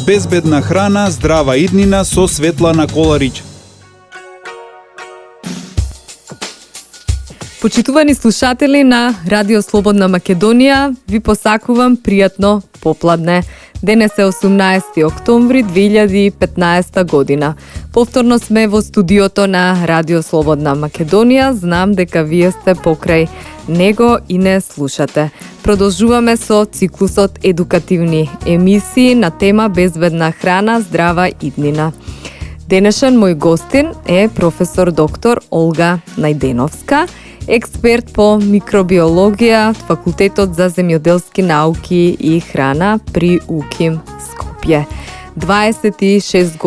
Безбедна храна, здрава иднина со Светлана Коларич. Почитувани слушатели на Радио Слободна Македонија, ви посакувам пријатно попладне. Денес е 18 октомври 2015 година. Повторно сме во студиото на Радио Слободна Македонија. Знам дека вие сте покрај него и не слушате. Продолжуваме со циклусот едукативни емисии на тема Безбедна храна, здрава иднина. Денешен мој гостин е професор доктор Олга Најденовска, експерт по микробиологија од Факултетот за земјоделски науки и храна при УКИМ Скопје. 26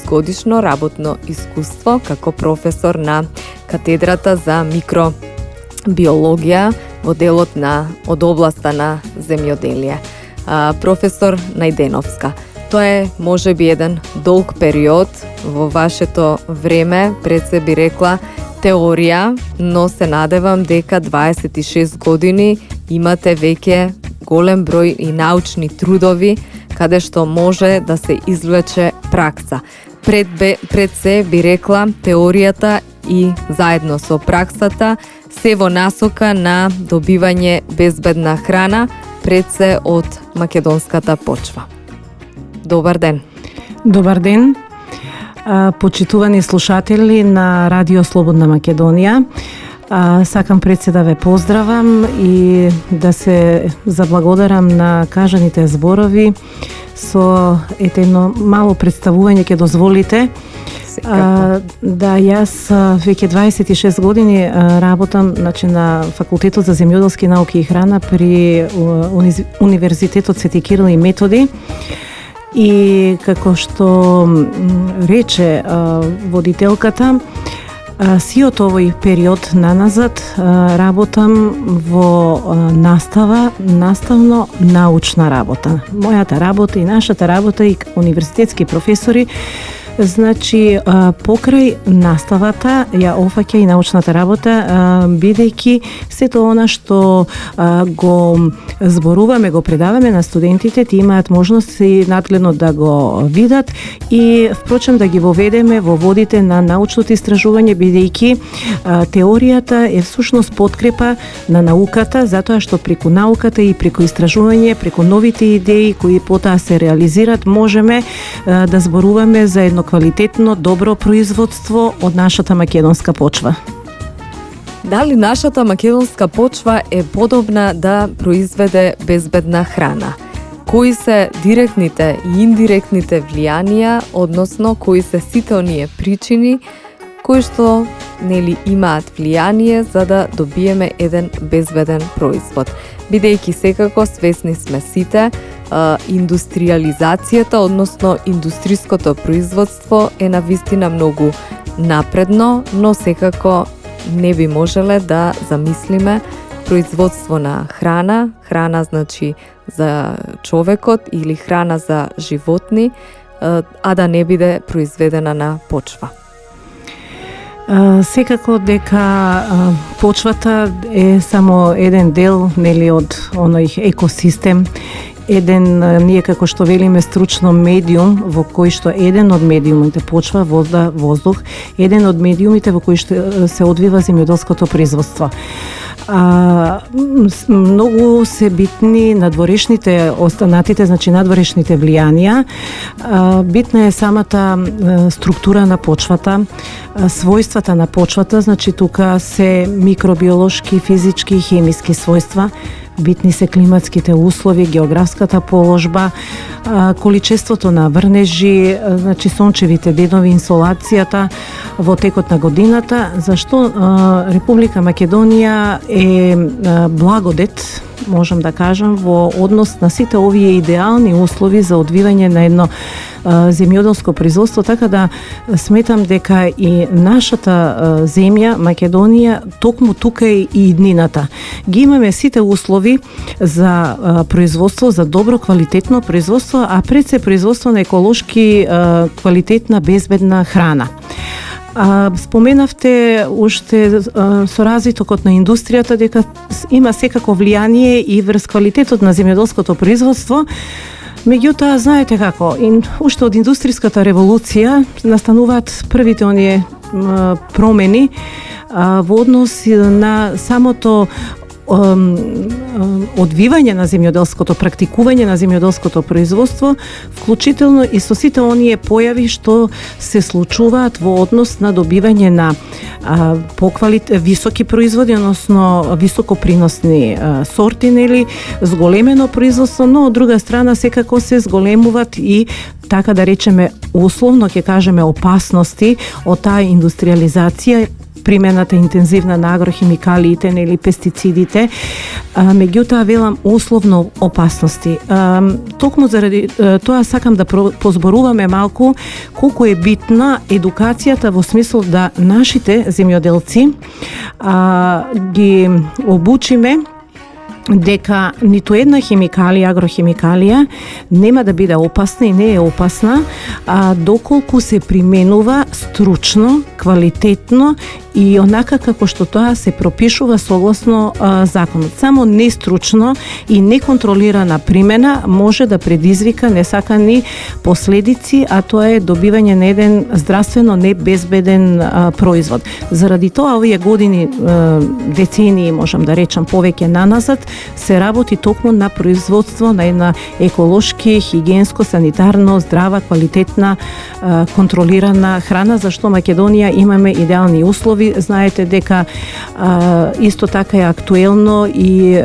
годишно работно искуство како професор на катедрата за микробиологија во делот од областа на земјоделие. Професор Најденовска, тоа е можеби еден долг период во вашето време, пред се би рекла теорија, но се надевам дека 26 години имате веќе голем број и научни трудови каде што може да се извлече пракса. Пред се би рекла теоријата и заедно со праксата се во насока на добивање безбедна храна, пред се од македонската почва. Добар ден. Добар ден. Почитувани слушатели на Радио Слободна Македонија. Сакам пред се да ве поздравам и да се заблагодарам на кажаните зборови со едно мало представување ќе дозволите. Да, јас веќе 26 години работам на Факултетот за земјоделски науки и храна при Универзитетот Свети Кирил и Методи. И како што рече водителката, сиот овој период наназад работам во наставно-научна работа. Мојата работа и нашата работа и универзитетски професори, значи покрај наставата ја офаќа и научната работа, бидејќи сето она што го зборуваме, го предаваме на студентите, ти имаат можност и надгледно да го видат и впрочем да ги воведеме во водите на научното истражување, бидејќи теоријата е всушност подкрепа на науката, затоа што преку науката и преку истражување, преку новите идеи кои потоа се реализираат, можеме да зборуваме за едно квалитетно, добро производство од нашата македонска почва. Дали нашата македонска почва е подобна да произведе безбедна храна? Кои се директните и индиректните влијанија, односно кои се сите оние причини кои што имаат влијание за да добиеме еден безбеден производ? Бидејќи секако свесни сме сите, индустриализацијата, односно индустриското производство е навистина многу напредно, но секако не би можеле да замислиме производство на храна значи за човекот или храна за животни, а да не биде произведена на почва. Секако дека почвата е само еден дел од оној екосистем, ние како што велиме стручно медиум, во кој што еден од медиумите почва, вода, воздух, еден од медиумите во кој што се одвива земјоделското производство. Многу се битни надворешните останатите, значи надворешните влијанија. Битна е самата структура на почвата, својствата на почвата, значи тука се микробиолошки, физички и хемиски својства. Битни се климатските услови, географската положба, количеството на врнежи, значи сончевите денови, инсолацијата во текот на годината, зашто Република Македонија е благодет, можам да кажам, во однос на сите овие идеални услови за одвивање на едно земјоделско производство, така да сметам дека и нашата земја, Македонија, токму тука е и иднината. Ги имаме сите услови за производство, за добро, квалитетно производство, а пред се производство на еколошки квалитетна, безбедна храна. Споменавте уште со развитокот на индустријата дека има секако влијание и врз квалитетот на земјоделското производство. Меѓутоа, знаете како, уште од индустријската револуција настануваат првите оние промени во однос на самото одвивање на земјоделското, практикување на земјоделското производство, вклучително и со сите оние појави што се случуваат во однос на добивање на високи производи, односно високоприносни сорти, нели, зголемено производство, но од друга страна секако се зголемуваат и, така да речеме, условно ќе кажеме, опасности од таа индустриализација, примената интензивна на агрохимикалиите или пестицидите, меѓутоа велам условно опасности. Токму заради тоа сакам да позборуваме малку колку е битна едукацијата во смисол да нашите земјоделци ги обучиме дека ниту една химикалија, агрохимикалија нема да биде опасна и не е опасна, доколку се применува стручно, квалитетно и онака како што тоа се пропишува согласно законот. Само нестручно и неконтролирана примена може да предизвика несакани последици, а тоа е добивање на еден здравствено небезбеден производ. Заради тоа овие години, децении, можам да речам повеќе наназад, се работи токму на производство на една еколошки, хигиенско, санитарно, здрава, квалитетна, контролирана храна, зашто Македонија имаме идеални услови. Знаете дека исто така е актуелно и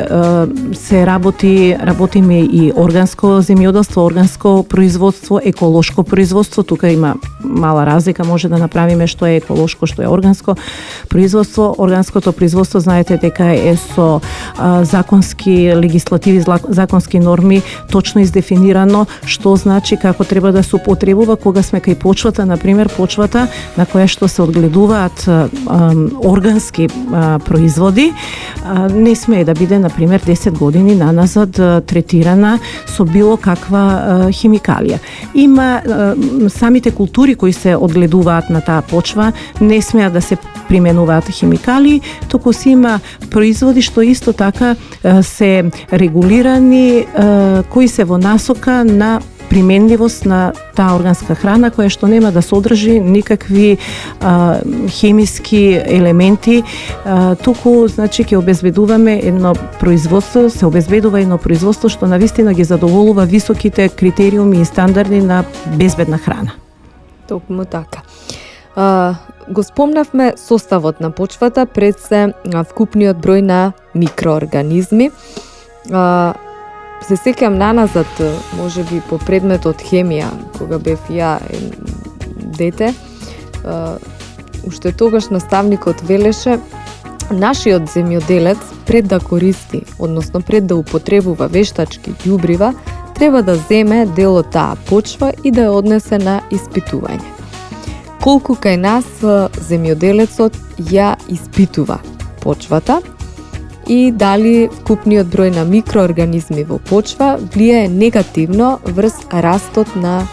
се работиме и органско земјоделство, органско производство, еколошко производство. Тука има мала разлика, може да направиме што е еколошко, што е органско производство. Органското производство знаете дека е со законски легислативи, законски норми точно издефинирано што значи како треба да се употребува кога сме кај почвата, например почвата на која што се одгледуваат органски производи, не смее да биде, например, 10 години наназад третирана со било каква химикалија. Има самите култури кои се одгледуваат на таа почва, не смеат да се применуваат химикалии, туку си има производи што исто така се регулирани, кои се во насока на применливост на таа органска храна која што нема да содржи никакви хемиски елементи, туку значи ќе обезбедуваме едно производство, се обезбедува едно производство што навистина ги задоволува високите критериуми и стандарди на безбедна храна. Токму така. Го спомнавме составот на почвата, пред се вкупниот број на микроорганизми. Се сеќам наназад, може би по предметот хемија, кога бев ја дете, уште тогаш наставникот велеше нашиот земјоделец пред да користи, односно пред да употребува вештачки ѓубрива, треба да земе дел од таа почва и да ја однесе на испитување. Колку кај нас земјоделецот ја испитува почвата и дали вкупниот број на микроорганизми во почва влијае негативно врз растот на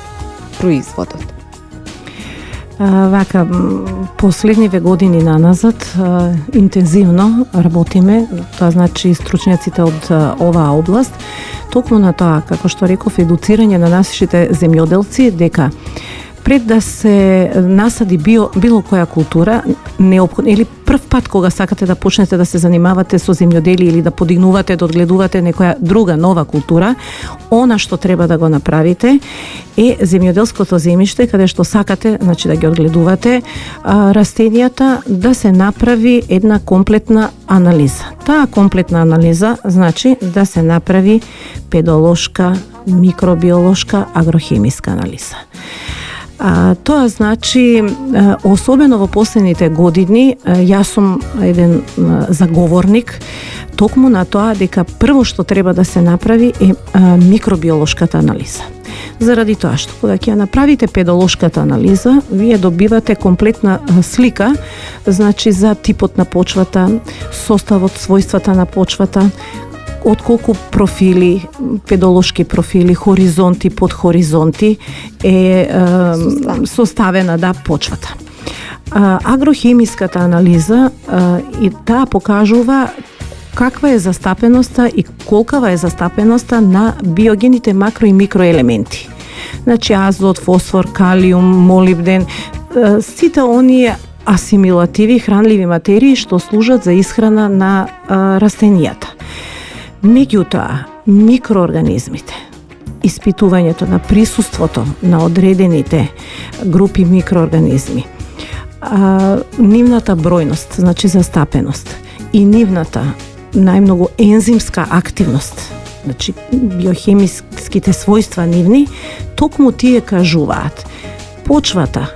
производот. Вака, последниве години наназад интензивно работиме, тоа значи стручњаците од оваа област, токму на тоа, како што реков, едуцирање на нашите земјоделци дека пред да се насади било која култура, или прв пат кога сакате да почнете да се занимавате со земјоделие или да подигнувате, да одгледувате некоја друга нова култура, она што треба да го направите е земјоделското земјиште каде што сакате, значи да ги одгледувате растенијата, да се направи една комплетна анализа. Таа комплетна анализа значи да се направи педолошка, микробиолошка, агрохемиска анализа. Тоа значи, особено во последните години, јас сум еден заговорник токму на тоа дека прво што треба да се направи е микробиолошката анализа. Заради тоа што кога ќе ја направите педолошката анализа, вие добивате комплетна слика, значи за типот на почвата, составот, својствата на почвата, од колку профили, педолошки профили, хоризонти, подхоризонти е составена почвата. Агрохемиската анализа и таа покажува каква е застапеноста и колкава е застапеноста на биогените макро и микроелементи. Значи азот, фосфор, калиум, молибден, сите оние асимилативи хранливи материи што служат за исхрана на растенијата. Меѓутоа, микроорганизмите, испитувањето на присуството на одредените групи микроорганизми, нивната бројност, значи застапеност, и нивната најмногу ензимска активност, значи биохемиските својства нивни, токму тие кажуваат почвата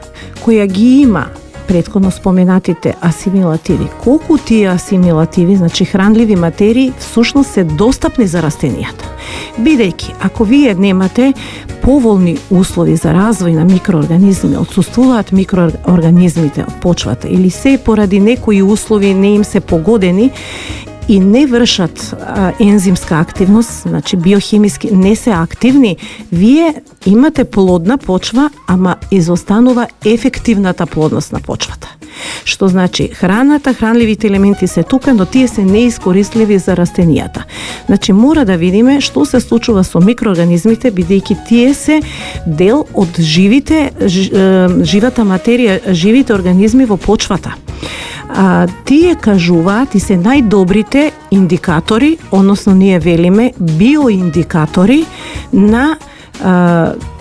која ги има претходно споменатите асимилативи, колку тие асимилативи, значи хранливи материи, всушност се достапни за растенијата. Бидејќи, ако вие немате поволни услови за развој на микроорганизми, отсуствуваат микроорганизмите од почвата или се поради некои услови не им се погодени и не вршат ензимска активност, значи биохемиски не се активни, вие имате плодна почва, ама изостанува ефективната плодност на почвата. Што значи, храната, хранливите елементи се тука, но тие се неискористливи за растенијата. Значи, мора да видиме што се случува со микроорганизмите, бидејќи тие се дел од живата материја, живите организми во почвата. Тие кажуваат и се најдобрите индикатори, односно ние велиме биоиндикатори на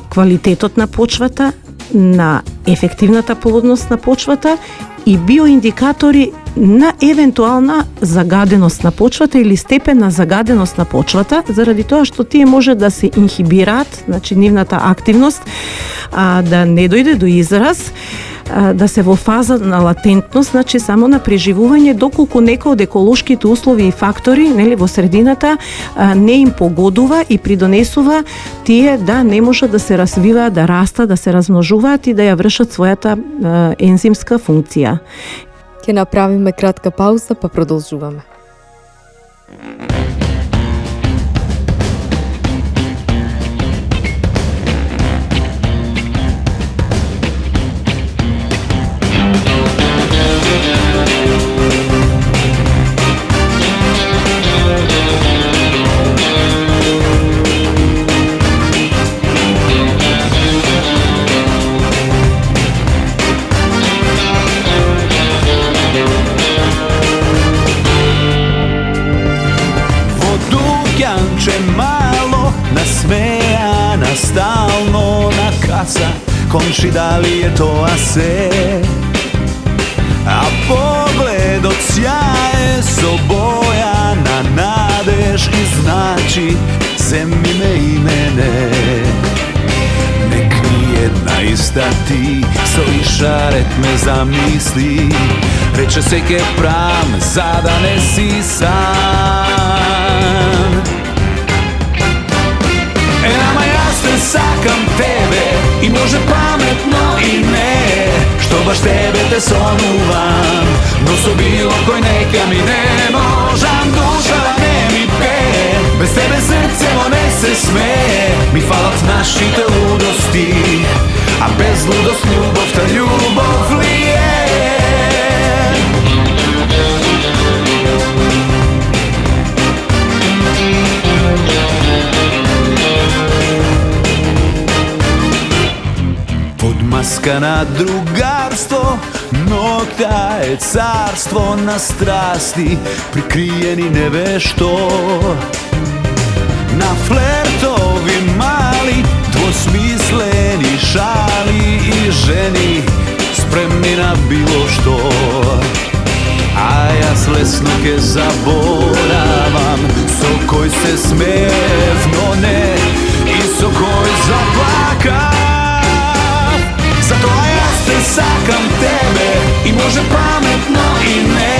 квалитетот на почвата, на ефективната плодност на почвата и биоиндикатори на евентуална загаденост на почвата или степен на загаденост на почвата, заради тоа што тие може да се инхибираат, значи нивната активност да не дојде до израз, да се во фаза на латентност, значи само на преживување, доколку некои од еколошките услови и фактори, нели, во средината не им погодува и придонесува тие да не можат да се развиваат, да растат, да се размножуваат и да ја вршат својата ензимска функција. Ќе направиме кратка пауза, па продолжуваме. Malo nasmejana, stalno na kasa, komši da li je to ase? A pogled od sjaje sobojana, nadeš i znači zemljine i mene. Nek nijedna ista ti, svoj šaret me zamisli, reče se ke pram, sada ne si sam. Nama jasne sakam tebe i može pametno i ne, što baš tebe te sonuvam, no so bilo koj neka mi ne možam, duša ne mi peje, bez tebe srce ne se smeje, mi falat našite ludosti, a bez ludost ljubov ta ljubov lije. Maska na drugarstvo, nokta je carstvo na strasti, prikrijeni nevešto. Na flertovi mali, dvosmisleni šali i ženi, spremni na bilo što. A ja slesnuke zaboravam, so koj se smevno ne i so koj zaplaka. Zato ja se sakam tebe i može pametno i ne,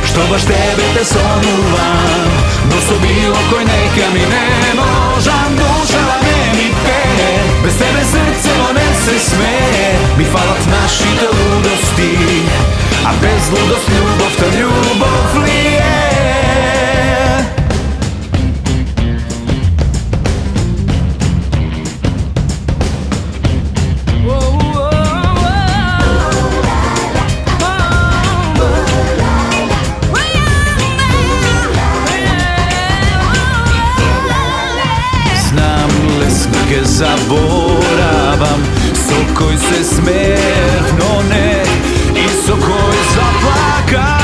što baš tebe te sonuvam, no so bilo koj neka mi ne možam, duša ne mi peje, bez tebe srce ne se smeje, mi falat našite ludosti, a bez ludost ljubov ta ljubov lije. zaboravam, so koji se smeh, no ne i so koji zaplakav.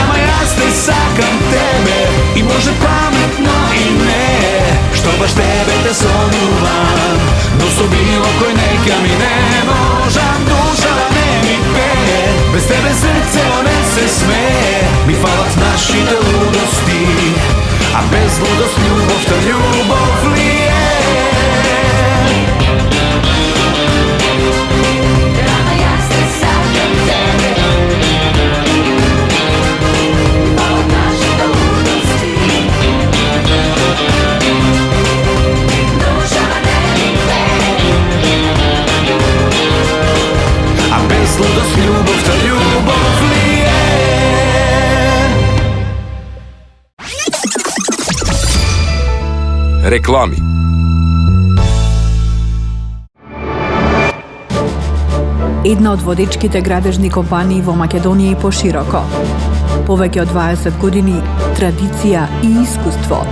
Ama ja ste sakam tebe i može pametno i ne, što baš tebe te sonjuvam, no so bilo koji neka mi ne možam, duša ne mi peje, bez tebe srce one se smeje, mi falat našite ludosti, a bez ludost ljubov ta ljubov lije. Ludost ljubov ta ljubov lije. Reklami. Една од водечките градежни компании во Македонија и пошироко. Повеќе од 20 години традиција и искуство.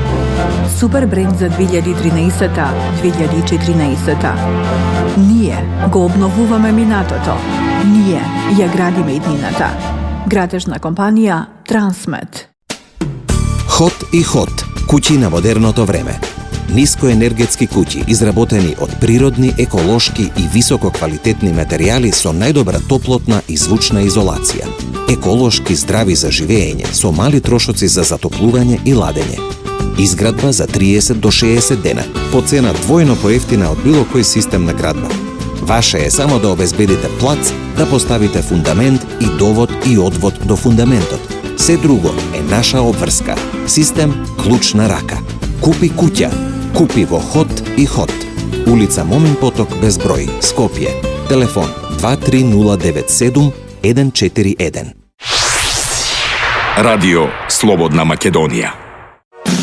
Супер бренд за 2013-2014. Ние го обновуваме минатото. Ние ја градиме иднината. Градежна компанија Трансмет. Хот и Хот. Куќи на модерното време. Нискоенергетски куќи изработени од природни, еколошки и висококвалитетни материјали со најдобра топлотна и звучна изолација. Еколошки здрави за живеење со мали трошоци за затоплување и ладење. Изградба за 30 до 60 дена, по цена двојно поевтина од било кој систем на градба. Ваше е само да обезбедите плац, да поставите фундамент и довод и одвод до фундаментот. Се друго е наша обврска. Систем клуч на рака. Купи куќа. Купи во Хот и Хот. Улица Момин Поток без број, Скопје. Телефон 23097 141. Радио Слободна Македонија.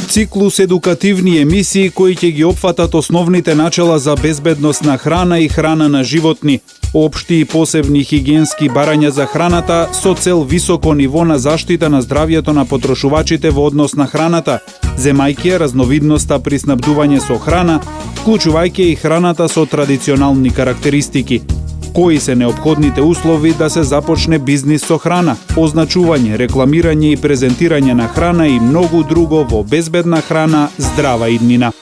Циклус едукативни емисии кои ќе ги опфатат основните начела за безбедност на храна и храна на животни, општи и посебни хигиенски барања за храната со цел високо ниво на заштита на здравјето на потрошувачите во однос на храната, земајќи ја разновидноста при снабдување со храна, вклучувајќи и храната со традиционални карактеристики. Кои се неопходните услови да се започне бизнис со храна, означување, рекламирање и презентирање на храна и многу друго во безбедна храна, здрава иднина.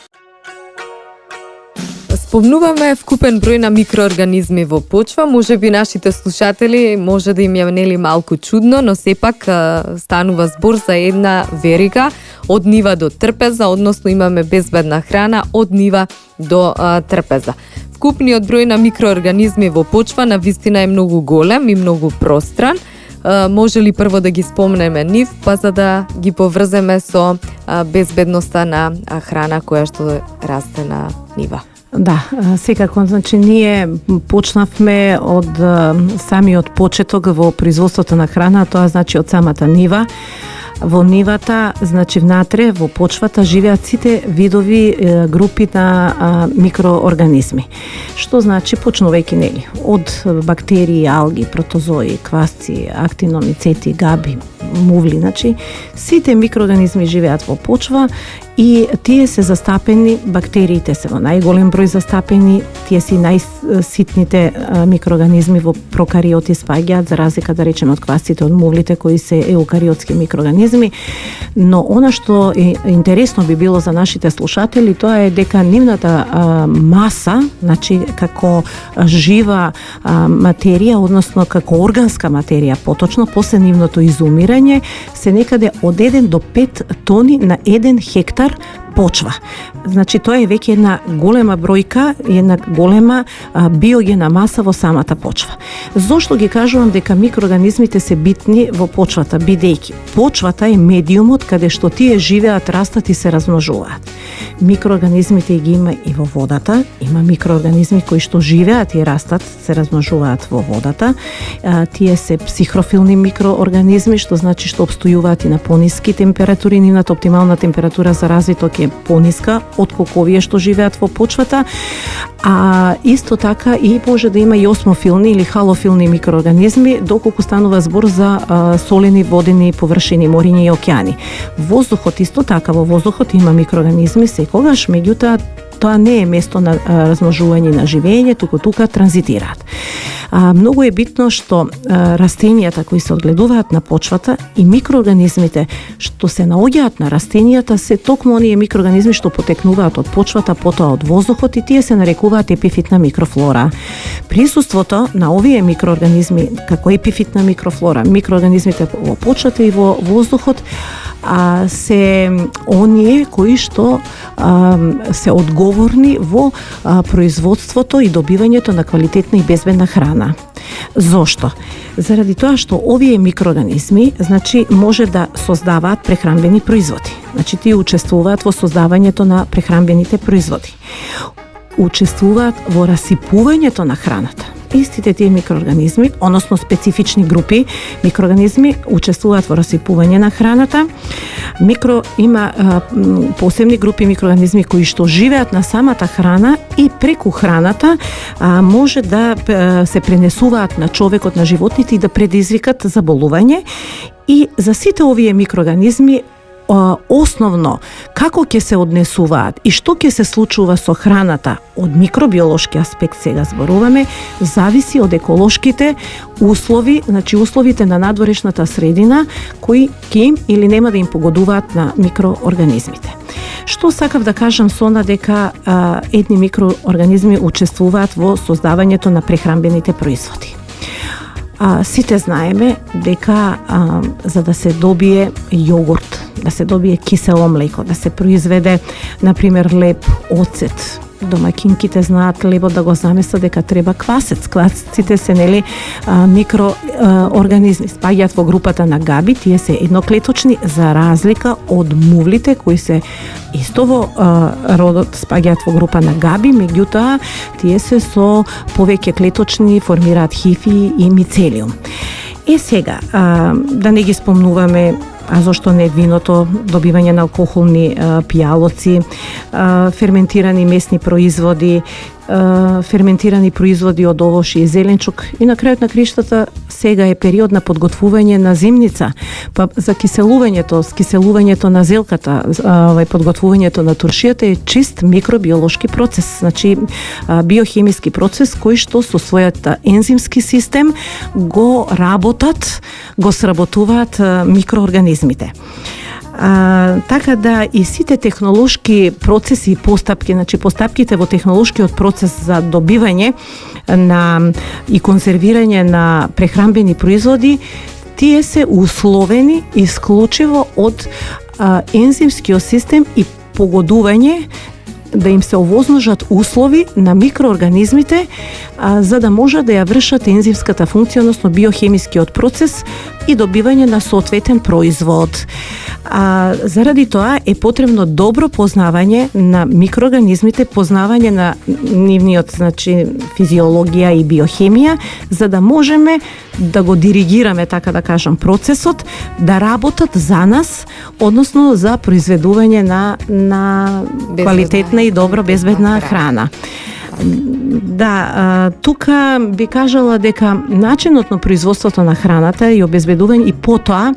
Спомнуваме вкупен број на микроорганизми во почва, можеби нашите слушатели може да им ја нели малку чудно, но сепак станува збор за една верига од нива до трпеза, односно имаме безбедна храна од нива до трпеза. Вкупниот број на микроорганизми во почва на вистина е многу голем и многу простран. Може ли прво да ги спомнеме нив, па за да ги поврземе со безбедноста на храна која што расте на нива? Да, секако, значи ние почнавме од самиот почеток во производството на храна, тоа значи од самата нива. Во нивата, значи внатре, во почвата, живеат сите видови групи на микроорганизми. Што значи, почнувајќи нели, од бактерии, алги, протозои, квасци, актиномицети, габи, мувли, значи, сите микроорганизми живеат во почва и тие се застапени, бактериите се во најголем број застапени, тие си најситните микроорганизми во прокариоти спаѓаат, за разлика да речеме од квасците, од мувлите кои се еукариотски микроорганизми. Но она што е интересно би било за нашите слушатели, тоа е дека нивната маса, значи како жива материја, односно како органска материја, поточно после нивното изумирање, се некаде од 1 до 5 тони на 1 хектар почва. Значи тоа е веќе една голема бројка, една голема биогена маса во самата почва. Зошто ги кажувам дека микроорганизмите се битни во почвата, бидејќи почвата е медиумот каде што тие живеат, растат и се размножуваат. Микроорганизмите ги има и во водата, има микроорганизми кои што живеат и растат, се размножуваат во водата. Тие се психрофилни микроорганизми, што значи што обстојуваат и на пониски температури, нивната оптимална температура за развиток е пониска отколку овие што живеат во почвата. А исто така и може да има и осмофилни или халофилни микроорганизми, доколку станува збор за солени водени површини, мориња и океани. Воздухот исто така, во воздухот има микроорганизми секогаш, меѓутоа тоа не е место на размножување на живење, туку тука транзитираат. Многу е битно што растенијата кои се одгледуваат на почвата и микроорганизмите што се наоѓаат на растенијата се токму оние микроорганизми што потекнуваат од почвата, потоа од воздухот, и тие се нарекуваат епифитна микрофлора. Присуството на овие микроорганизми како епифитна микрофлора, микроорганизмите во почвата и во воздухот, се оние кои што се одговорни во производството и добивањето на квалитетна и безбедна храна. Зошто? Заради тоа што овие микроорганизми, значи, може да создаваат прехранбени производи. Значи, тие учествуваат во создавањето на прехранбените производи. Учествуваат во расипувањето на храната. Истите тие микроорганизми, односно специфични групи микроорганизми, учествуваат во расипување на храната. Има посебни групи микроорганизми кои што живеат на самата храна и преку храната може да се пренесуваат на човекот, на животните и да предизвикат заболување. И за сите овие микроорганизми основно како ќе се однесуваат и што ќе се случува со храната од микробиолошки аспект, сега зборуваме, зависи од еколошките услови, значи условите на надворешната средина кои ќе им или нема да им погодуваат на микроорганизмите. Што сакав да кажам со она дека едни микроорганизми учествуваат во создавањето на прехранбените производи. Сите знаеме дека за да се добие јогурт, да се добие кисело млеко, да се произведе, например, леб, оцет. Домакинките знаат лебот да го замесат дека треба квасец. Квасците се микроорганизми, спаѓаат во групата на габи, тие се едноклеточни за разлика од мувлите кои се исто во родот спаѓаат во група на габи, меѓутоа тие се со повеќе клеточни, формираат хифи и мицелиум. Сега, да не ги спомнуваме, зошто не виното, добивање на алкохолни пијалоци, ферментирани месни производи, ферментирани производи од овош и зеленчук. И на крајот на криштата сега е период на подготвување на зимница, па за скиселувањето на зелката, подготвувањето на туршијата е чист микробиолошки процес, значи биохемиски процес кој што со својата ензимски систем го работат, го сработуваат микроорганизмите. Така да и сите технолошки процеси и постапки, значи постапките во технолошкиот процес за добивање на и конзервирање на прехранбени производи, тие се условени исклучиво од ензимскиот систем и погодување да им се овозможат услови на микроорганизмите за да може да ја вршат ензимската функција, односно биохемискиот процес и добивање на соодветен производ. Заради тоа е потребно добро познавање на микроорганизмите, познавање на нивниот, значи, физиологија и биохемија, за да можеме да го диригираме, така да кажам, процесот, да работат за нас, односно за произведување на квалитетна и добро безбедна храна. Да, тука би кажала дека начинот на производството на храната и обезбедување и потоа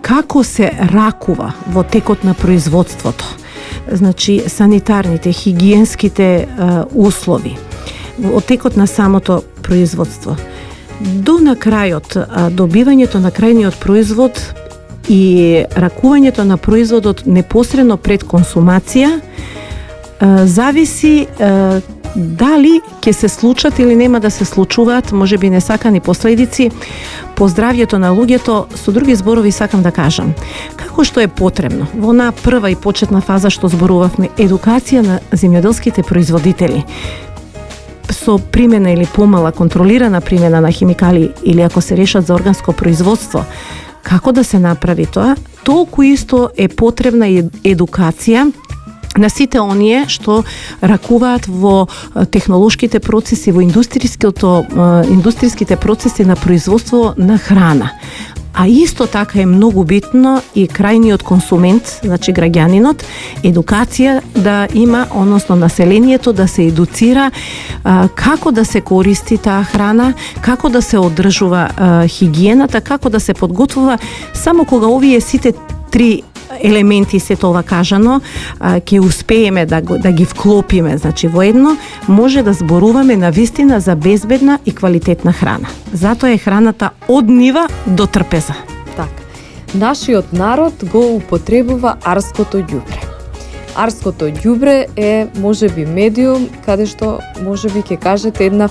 како се ракува во текот на производството. Значи, санитарните, хигиенските услови во текот на самото производство. До на крајот, добивањето на крајниот производ и ракувањето на производот непосредно пред консумација зависи дали ќе се случат или нема да се случуваат, можеби несакани последици по здравјето на луѓето. Со други зборови сакам да кажам, како што е потребно во онаа прва и почетна фаза што зборувавме, едукација на земјоделските производители со примена или помала контролирана примена на химикали или ако се решат за органско производство, како да се направи тоа, толку исто е потребна едукација на сите оние што ракуваат во технолошките процеси, во индустријските процеси на производство на храна. А исто така е многу битно и крајниот консумент, значи граѓанинот, едукација да има, односно населението да се едуцира како да се користи таа храна, како да се одржува хигиената, како да се подготвува само кога овие сите три елементи се тоа кажано, ќе успееме да ги вклопиме, значи во едно, може да зборуваме на вистина за безбедна и квалитетна храна. Затоа е храната од нива до трпеза. Така. Нашиот народ го употребува арското ѓубре. Арското ѓубре е можеби медиум каде што можеби ќе кажете една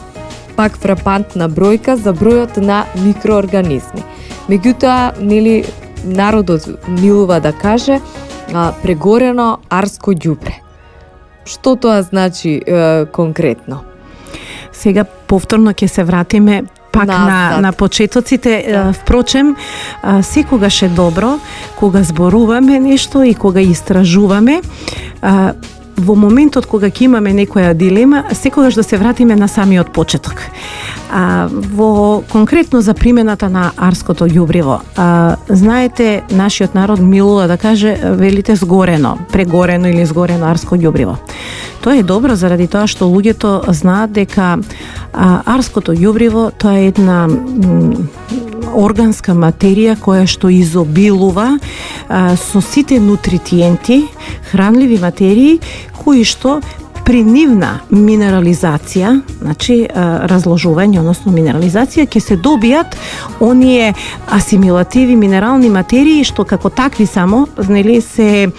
пак фрапантна бројка за бројот на микроорганизми. Меѓутоа, нели, народот милува да каже прегорено арско ѓубре. Што тоа значи конкретно? Сега повторно ќе се вратиме пак на почетоците. Впрочем, секогаш е добро кога зборуваме нешто и кога истражуваме, во моментот кога ќе имаме некоја дилема, секогаш да се вратиме на самиот почеток. Во конкретно за примената на арското ѓубриво. Знаете, нашиот народ милува да каже, велите сгорено, прегорено или сгорено арско ѓубриво. Тоа е добро заради тоа што луѓето знаат дека арското ѓубриво тоа е една органска материја која што изобилува со сите нутритиенти, хранливи материи кои што при нивна минерализација, значи разложување, односно минерализација, ќе се добијат оние асимилативи минерални материи што како такви само, нели, се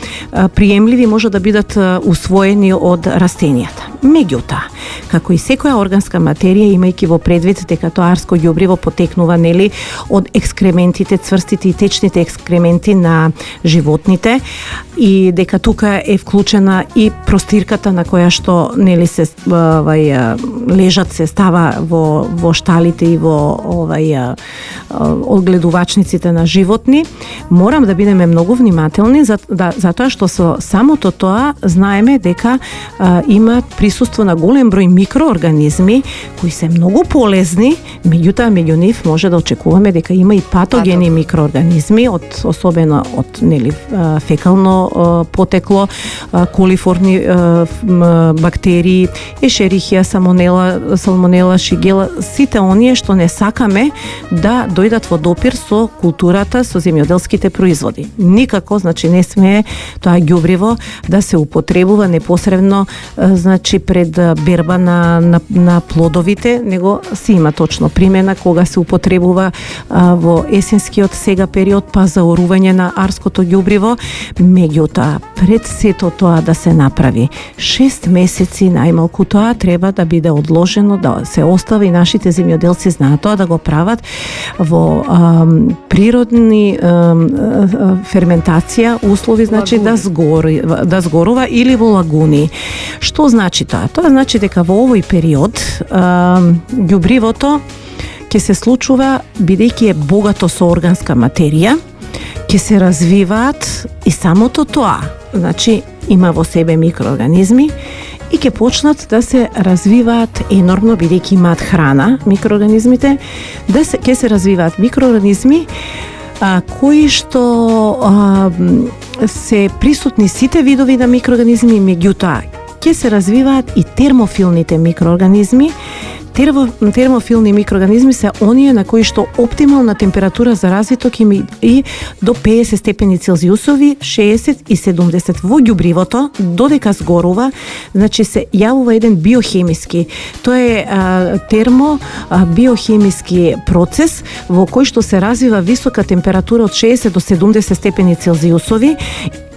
приемливи, може да бидат усвоени од растенијата. Меѓутоа, како и секоја органска материја, имајќи во предвид дека тоа арско ѓубриво потекнува, нели, од екскрементите, цврстите и течните екскременти на животните, и дека тука е вклучена и простирката на која што, нели, се лежат, се става во шталите и во одгледувачниците на животни, морам да бидеме многу внимателни затоа што со самото тоа знаеме дека има присуство на голем број микроорганизми кои се многу полезни, меѓутоа меѓу нив може да очекуваме дека има и патогени микроорганизми, особено од, нели, фекално потекло, колиформни бактерии, ешерихија, салмонела, шигела, сите оние што не сакаме да дојдат во допир со културата, со земјоделските производи. Никако, значи, не смее тоа ѓубриво да се употребува непосредно, значи, пред берба на плодовите, него си има точно примена кога се употребува во есенскиот сега период, па за орување на арското ѓубриво. Меѓутоа, пред сето тоа да се направи 6 месеци најмалку, тоа треба да биде одложено, да се остави. Нашите земјоделци знаат тоа да го прават во природни ферментација услови, значи да згорува, или во лагуни. Што значи тоа? Тоа значи дека во овој период ѓубривото ќе се случува, бидејќи е богато со органска материја, ќе се развиваат и самото тоа, значи има во себе микроорганизми и ќе почнат да се развиваат енормно, бидејќи имаат храна микроорганизмите, ќе се развиваат микроорганизми кои што се присутни сите видови на микроорганизми, меѓутоа ќе се развиваат и термофилните микроорганизми. Термофилни микроорганизми се оние на кои што оптимална температура за развиток има и до 50 степени Целзиусови, 60 и 70 во ѓубривото, додека сгорува, значи се јавува еден биохемиски. Тоа е биохемиски процес во кој што се развива висока температура од 60 до 70 степени Целзиусови.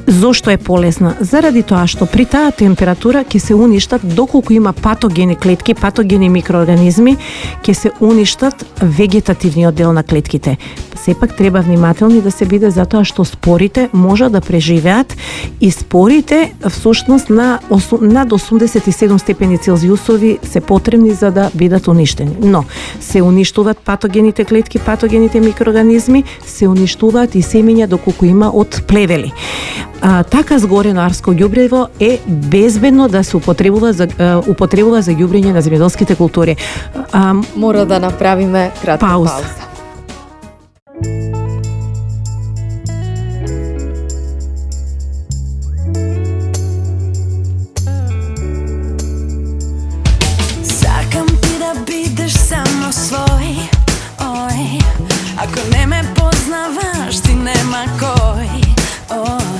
Зошто е полезна? Заради тоа што при таа температура ќе се уништат, доколку има патогени клетки, патогени микроорганизми, ќе се уништат вегетативниот дел на клетките. Сепак треба внимателни да се биде, затоа што спорите може да преживеат, и спорите всушност над 87 степени Целзиусови се потребни за да бидат уништени. Но се уништуваат патогените клетки, патогените микроорганизми, се уништуваат и семења доколку има од плевели. Така згорено арско ѓубриво е безбедно да се употребува за ѓубрење на земјоделските култури. Мора да направиме кратка пауза. Сакам ти да бидеш само свој, ој, ако не ме познаваш, ти нема кој, ој.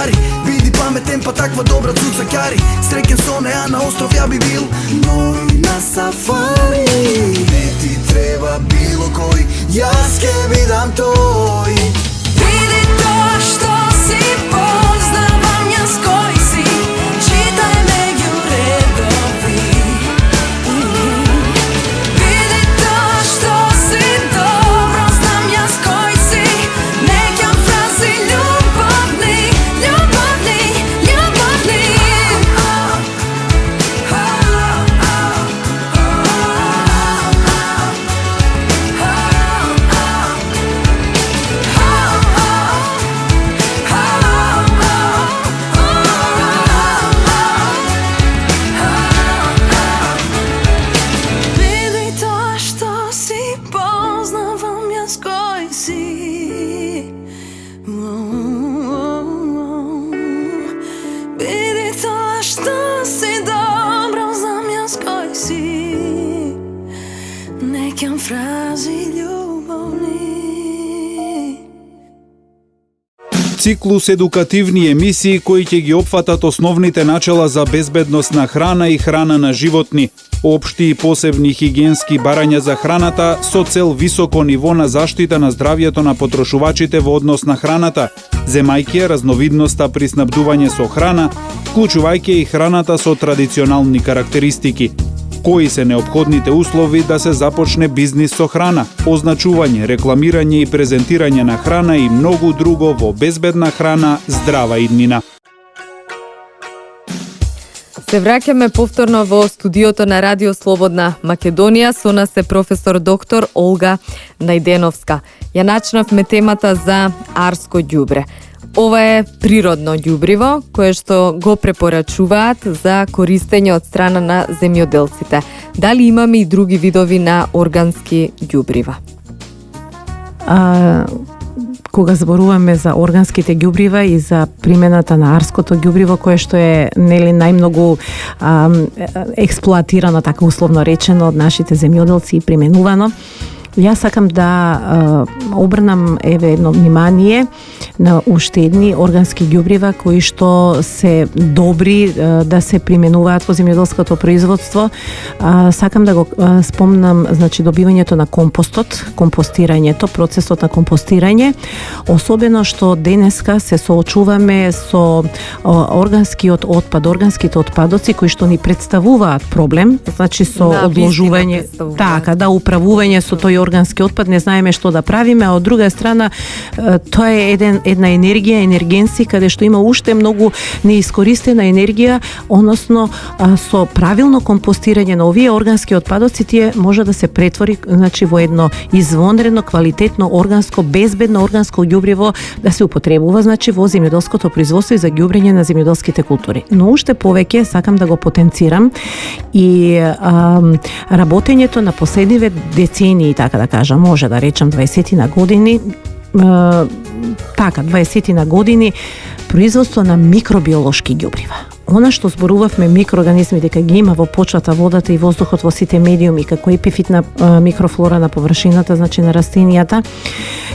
stvari. Bidi pametan pa takva dobra cucakari. Srećen s one, a na ostrov ja bi bil moj na safari. Ne ti treba bilo koji, jaz ke mi dam toj. Vidi to što si, poznavam jaz koji si, čitaj među redovi. Vidi to što si, dobro znam jaz koji si, nekam frazi ljubavni, ljubavni, ljubavni. Vidi to što si, poznavam jaz koji si. Vidi to što si, dobro znam jaz koji si, nekam frazi ljubavni. Циклус едукативни емисии кои ќе ги опфатат основните начала за безбедносна храна и храна на животни, општи и посебни хигиенски барања за храната со цел високо ниво на заштита на здравјето на потрошувачите во однос на храната, земајќи ја разновидноста при снабдување со храна, вклучувајќи и храната со традиционални карактеристики. Кои се неопходните услови да се започне бизнис со храна, означување, рекламирање и презентирање на храна и многу друго во безбедна храна, здрава иднина. Се враќаме повторно во студиото на Радио Слободна Македонија. Со нас е професор доктор Олга Најденовска. Ја начнавме темата за арско ѓубре. Ова е природно ѓубриво кое што го препорачуваат за користење од страна на земјоделците. Дали имаме и други видови на органски ѓубрива? Кога зборуваме за органските ѓубрива и за примената на арското ѓубриво, кое што е нели најмногу експлоатирано, така условно речено, од нашите земјоделци и применувано, јас сакам да обрнам едно внимание на уште едни органски ѓубрива кои што се добри да се применуваат во земјоделското производство. Сакам да го спомнам, значи, добивањето на компостот, компостирањето, процесот на компостирање, особено што денеска се соочуваме со органскиот отпад, органските отпадоци кои што ни представуваат проблем, значи со одложување, така, да, управување со тој органски отпад, не знаеме што да правиме, а од друга страна тоа е една енергија, енергенси, каде што има уште многу неискористена енергија, односно со правилно компостирање на овие органски отпадоци, тие може да се претвори, значи, во едно извонредно, квалитетно, органско, безбедно органско ѓубриво да се употребува, значи, во земјоделското производство и за ѓубрење на земјоделските култури. Но уште повеќе сакам да го потенцирам и работењето на последниве децении, така да кажам, може да речам 20 на години, така, 20 на години, производство на микробиолошки ѓубрива. Она што зборувавме микроорганизми дека ги има во почвата, водата и воздухот, во сите медиуми, како епифитна микрофлора на површината, значи на растенијата,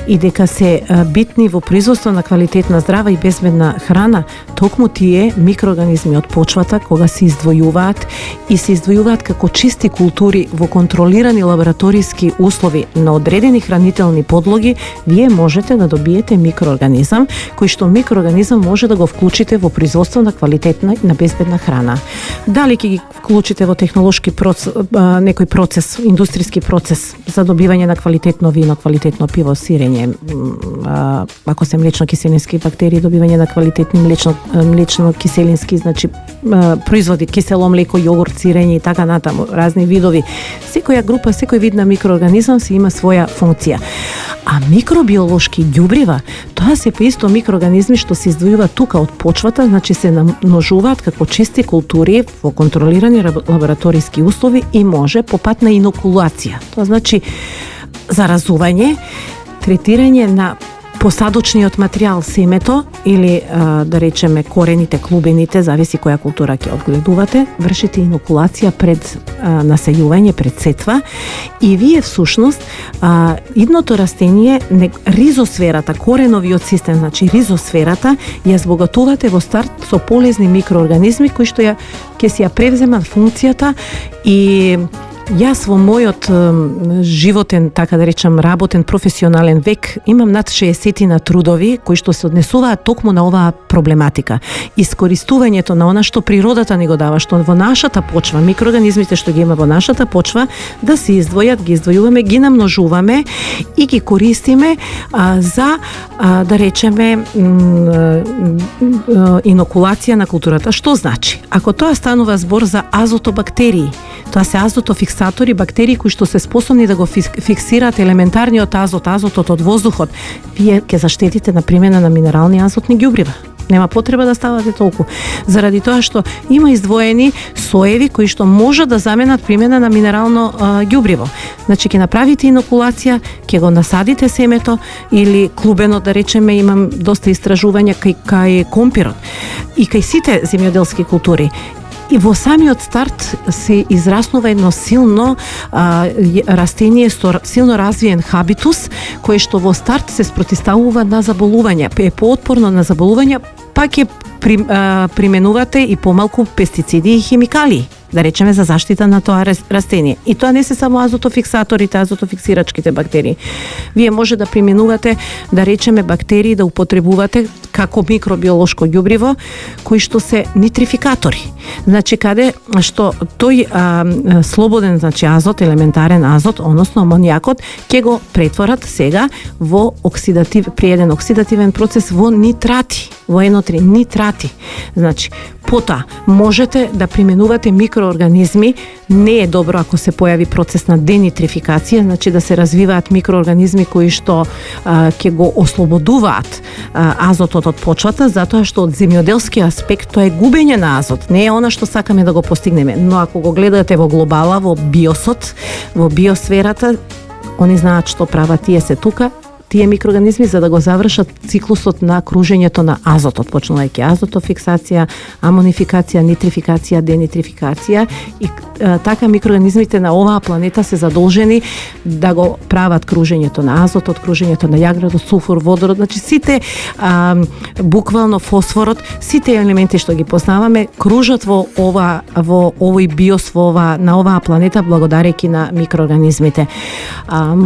и дека се битни во производство на квалитетна, здрава и безбедна храна, токму тие микроорганизми од почвата, кога се издвојуваат и се издвојуваат како чисти култури во контролирани лабораториски услови на одредени хранителни подлоги, вие можете да добиете микроорганизам, кој што микроорганизам може да го вклучите во производство на квалитетна на безбедна храна. Дали ќе ги вклучите во технолошки процес, некој процес, индустријски процес за добивање на квалитетно вино, квалитетно пиво, сирење, ако се млечно-киселински бактерии, добивање на квалитетни млечно-киселински, значи производи, кисело млеко, јогурт, сирење и така натаму, разни видови. Секоја група, секој вид на микроорганизам си има своја функција. А микробиолошки ѓубрива, тоа се па исто микроорганизми што се издвојуваат тука од почвата, значи се намножуваат како чисти култури во контролирани лабораториски услови и може по пат на инокулација. Тоа значи заразување, третирање на посадочниот материјал, семето или да речеме корените, клубените, зависи која култура ќе одгледувате, вршите инокулација пред насејување, пред сетва и вие всушност идното растение, ризосферата, кореновиот систем, значи ризосферата, ја збогатувате во старт со полезни микроорганизми кои што ќе си ја превземат функцијата и јас во мојот животен, така да речам, работен професионален век имам над 60 на трудови кои што се однесуваат токму на оваа проблематика. Искористувањето на она што природата ни го дава, што во нашата почва, микроорганизмите што ги има во нашата почва, да се издвојат, ги издвојуваме, ги намножуваме и ги користиме за, да речеме, инокулација на културата. Што значи? Ако тоа станува збор за азотобактерии, тоа се азотофиксатори, бактерии кои што се способни да го фиксираат елементарниот азотот од воздухот, вие ќе заштетите на примена на минерални азотни ѓубрива. Нема потреба да ставате толку. Заради тоа што има издвоени соеви кои што можат да заменат примена на минерално ѓубриво. Значи ќе направите инокулација, ќе го насадите семето или клубено, да речеме, имам доста истражувања кај компирот и кај сите земјоделски култури. И во самиот старт се израснува едно силно растение со силно развиен хабитус, кое што во старт се спротивставува на заболувања, е поотпорно на заболувања, па ќе применувате и помалку пестициди и химикалии, да речеме, за заштита на тоа растение. И тоа не се само азотофиксаторите, азотофиксирачките бактерии. Вие може да применувате, да речеме, бактерии да употребувате како микробиолошко ѓубриво, кои што се нитрификатори. Значи, каде што тој слободен, значи азот, елементарен азот, односно амонијакот, ќе го претворат сега во при еден оксидативен процес во нитрати, во NO3, нитрати. Значи, потоа можете да применувате микроорганизми, не е добро ако се појави процес на денитрификација, значи да се развиваат микроорганизми кои што ќе го ослободуваат азотот од почвата, затоа што од земјоделски аспект тоа е губење на азот, не е она што сакаме да го постигнеме. Но ако го гледате во глобала, во биосот, во биосферата, они знаат што прават, тие се тука, тие микроорганизми, за да го завршат циклусот на кружењето на азотот, почнувајќи азотофиксација, амонификација, нитрификација, денитрификација и така микроорганизмите на оваа планета се задолжени да го прават кружењето на азотот, кружењето на јаградот, суфор, водород, значи сите буквално фосфорот, сите елементи што ги познаваме кружат во овој биос, на оваа планета благодарејќи на микроорганизмите.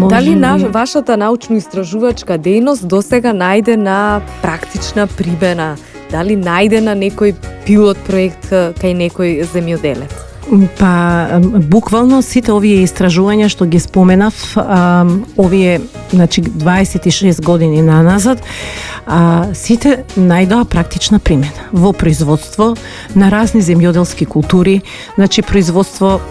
Дали вашата научно-истражувачка дејност досега најде на практична примена? Дали најде на некој пилот проект кај некој земјоделец? Па, буквално сите овие истражувања што ги споменав, овие, значи 26 години наназад, сите најдоа практична примена во производство на разни земјоделски култури, значи производство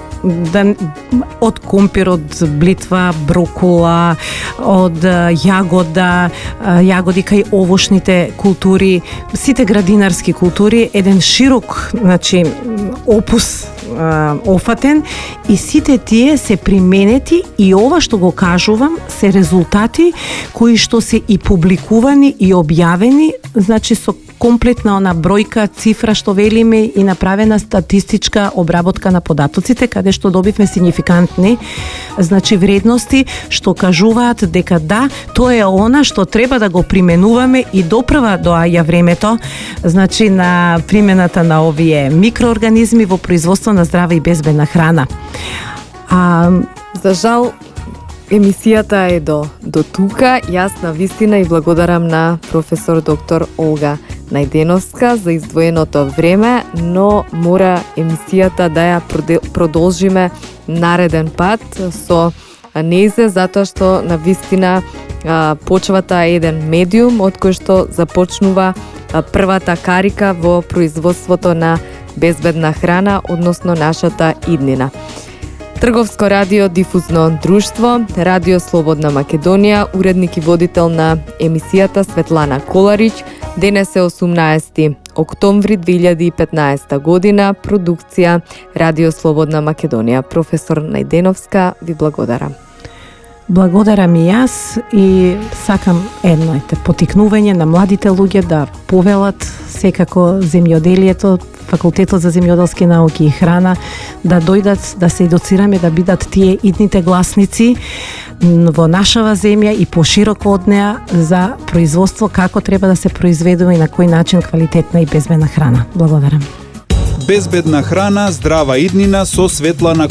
од компир, од блитва, брокола, од јагоди кај овошните култури, сите градинарски култури, еден широк, значи, опус офатен и сите тие се применети и ова што го кажувам се резултати кои што се и публикувани и објавени, значи со комплетна она бројка, цифра што велиме и направена статистичка обработка на податоците, каде што добивме сигнификантни, значи вредности што кажуваат дека да, тоа е она што треба да го применуваме и допрва доаѓа времето, значи на примената на овие микроорганизми во производство на здрава и безбедна храна. За жал, емисијата е до тука. Јас на вистина и благодарам на професор доктор Олга Најденовска за издвоеното време, но мора емисијата да ја продолжиме нареден пат со нејзе, затоа што на вистина почвата е еден медиум од кој што започнува првата карика во производството на безбедна храна, односно нашата иднина. Трговско радио дифузно друштво, Радио Слободна Македонија, уредник и водител на емисијата Светлана Коларич. Денес е 18 октомври 2015 година, продукција Радио Слободна Македонија. Професор Најденовска, ви благодарам. Благодарам и јас и сакам едно потикнување на младите луѓе да повелат секако земјоделието, Факултетот за земјоделски науки и храна, да дојдат, да се едуцираме, да бидат тие идните гласници во нашава земја и пошироко од неа за производство, како треба да се произведува и на кој начин квалитетна и безбедна храна. Благодарам. Безбедна храна, здрава иднина со Светлана